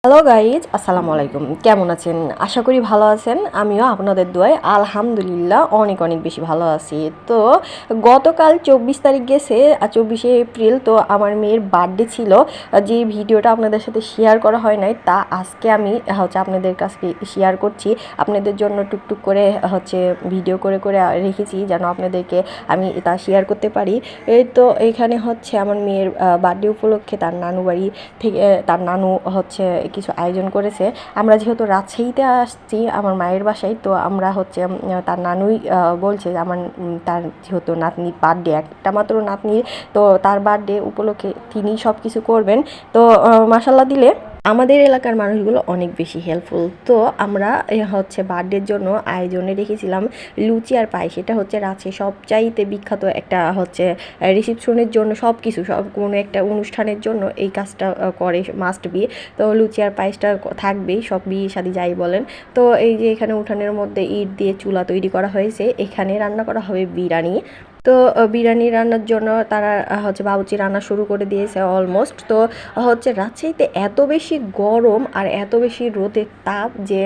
Hello guys, আসসালামু আলাইকুম। কেমন আছেন? আশা করি ভালো আছেন। আমিও আপনাদের দোয়ায় আলহামদুলিল্লাহ অনেক অনেক বেশি ভালো আছি। তো গতকাল 24 তারিখ গেছে, 24শে এপ্রিল। তো আমার মেয়ের বার্থডে ছিল, যে ভিডিওটা আপনাদের সাথে শেয়ার করা হয় নাই, তা আজকে আমি আপনাদের কাছে শেয়ার করছি। আপনাদের জন্য টুকটুক করে ভিডিও করে করে রেখেছি, যেন আপনাদেরকে আমি তা শেয়ার করতে পারি। এই তো এইখানে আমার মেয়ের বার্থডে উপলক্ষে তার নানু বাড়ি থেকে তার নানু কিছু আয়োজন করেছে। আমরা যেহেতু রাজশাহীতে আসছি আমার মায়ের বাসায়, তো আমরা তার নানুই বলছে যে তার যেহেতু নাতনির বার্থডে, একটা মাত্র নাতনির, তো তার বার্থডে উপলক্ষে তিনি সব কিছু করবেন। তো মাশাল্লাহ দিলে আমাদের এলাকার মানুষগুলো অনেক বেশি হেল্পফুল। তো আমরা বার্থডের জন্য আয়োজনে রেখেছিলাম লুচি আর পায়েস। এটা রাজশাহী সবচাইতে বিখ্যাত একটা রিসেপশনের জন্য, সব কোনো একটা অনুষ্ঠানের জন্য এই কাজটা করে, মাস্ট বি। তো লুচি আর পায়েসটা থাকবেই, সব বিয়ে শাদী যাই বলেন। তো এই যে এখানে উঠানের মধ্যে ইট দিয়ে চুলা তৈরি করা হয়েছে, এখানে রান্না করা হবে বিরিয়ানি। তো বিরিয়ানি রান্নার জন্য তারা বাবুর্চি রান্না শুরু করে দিয়েছে অলমোস্ট। তো রাজশাহীতে এত বেশি গরম আর এত বেশি রোদের তাপ যে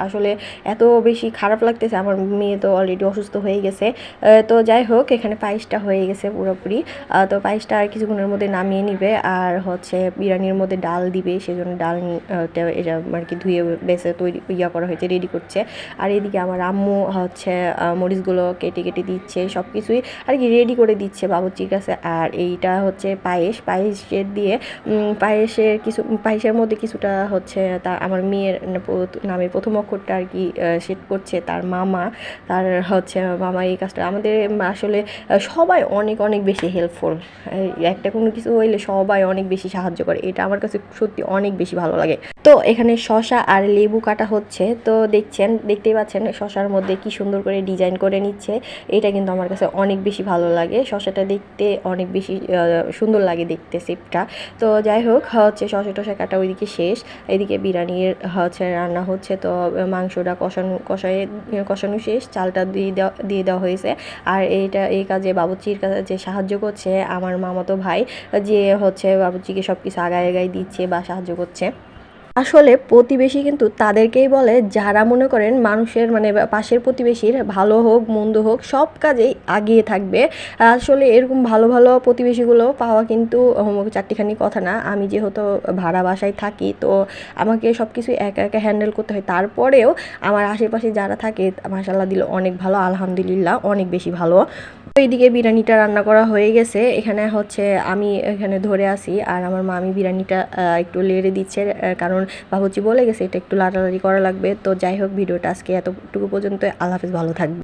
আসলে এত বেশি খারাপ লাগতেছে। আমার মেয়ে তো অলরেডি অসুস্থ হয়ে গেছে। তো যাই হোক, এখানে পায়েসটা হয়ে গেছে পুরোপুরি। তো পায়েসটা আর কিছুক্ষণের মধ্যে নামিয়ে নিবে, আর বিরিয়ানির মধ্যে ডাল দিবে, সেজন্য ডাল এটা আর কি ধুয়ে বেছে তৈরি করা হয়েছে, রেডি করছে। আর এদিকে আমার আম্মু মরিচগুলো কেটে কেটে দিচ্ছে, সব কিছুই আর কি রেডি করে দিচ্ছে বাবুর্চির কাছে। আর এইটা পায়েসের দিয়ে পায়েসের মধ্যে কিছুটা তার আমার মেয়ের নামের প্রথম অক্ষরটা আর কি সেট করছে তার মামা। মামা এই কাজটা আমাদের আসলে সবাই অনেক অনেক বেশি হেল্পফুল। একটা কোনো কিছু হইলে সবাই অনেক বেশি সাহায্য করে, এটা আমার কাছে সত্যি অনেক বেশি ভালো লাগে। তো এখানে শসা আর লেবু কাটা হচ্ছে। তো দেখতেই পাচ্ছেন শসার মধ্যে কি সুন্দর করে ডিজাইন করে নিচ্ছে। এটা কিন্তু আমার কাছে অনেক বেশি ভালো লাগে, শসাটা দেখতে অনেক বেশি সুন্দর লাগে দেখতে শেপটা। তো যাই হোক, শসা টসা কাটা ওইদিকে শেষ। এদিকে বিরিয়ানির রান্না হচ্ছে। তো মাংসটা কষানো শেষ, চালটা দিয়ে দেওয়া হয়েছে। আর এই কাজে বাবুর্চির কাছে সাহায্য করছে আমার মামাতো ভাই, যে বাবুর্চিকে সব কিছু আগায় দিচ্ছে বা সাহায্য করছে। আসলে প্রতিবেশী কিন্তু তাদেরকেই বলে যারা মনে করেন মানুষের পাশের প্রতিবেশীর ভালো হোক মন্দ হোক সব কাজেই আগিয়ে থাকবে। আসলে এরকম ভালো ভালো প্রতিবেশীগুলো পাওয়া কিন্তু চারটিখানি কথা না। আমি যেহেতু ভাড়া বাসায় থাকি, তো আমাকে সব কিছু একা একা হ্যান্ডেল করতে হয়। তারপরেও আমার আশেপাশে যারা থাকে মাশাআল্লাহ দিল অনেক ভালো, আলহামদুলিল্লাহ অনেক বেশি ভালো। তো এইদিকে বিরিয়ানিটা রান্না করা হয়ে গেছে। এখানে আমি এখানে ধরে আসি, আর আমার মামি বিরিয়ানিটা একটু লেড়ে দিচ্ছে, কারণ বাবুর্চি বলে গেছে এটা একটু লাড়ালাড়ি করা লাগবে। তো যাই হোক, ভিডিওটা আজকে এতটুকু পর্যন্ত। আল্লাহ হাফেজ, ভালো থাকবে।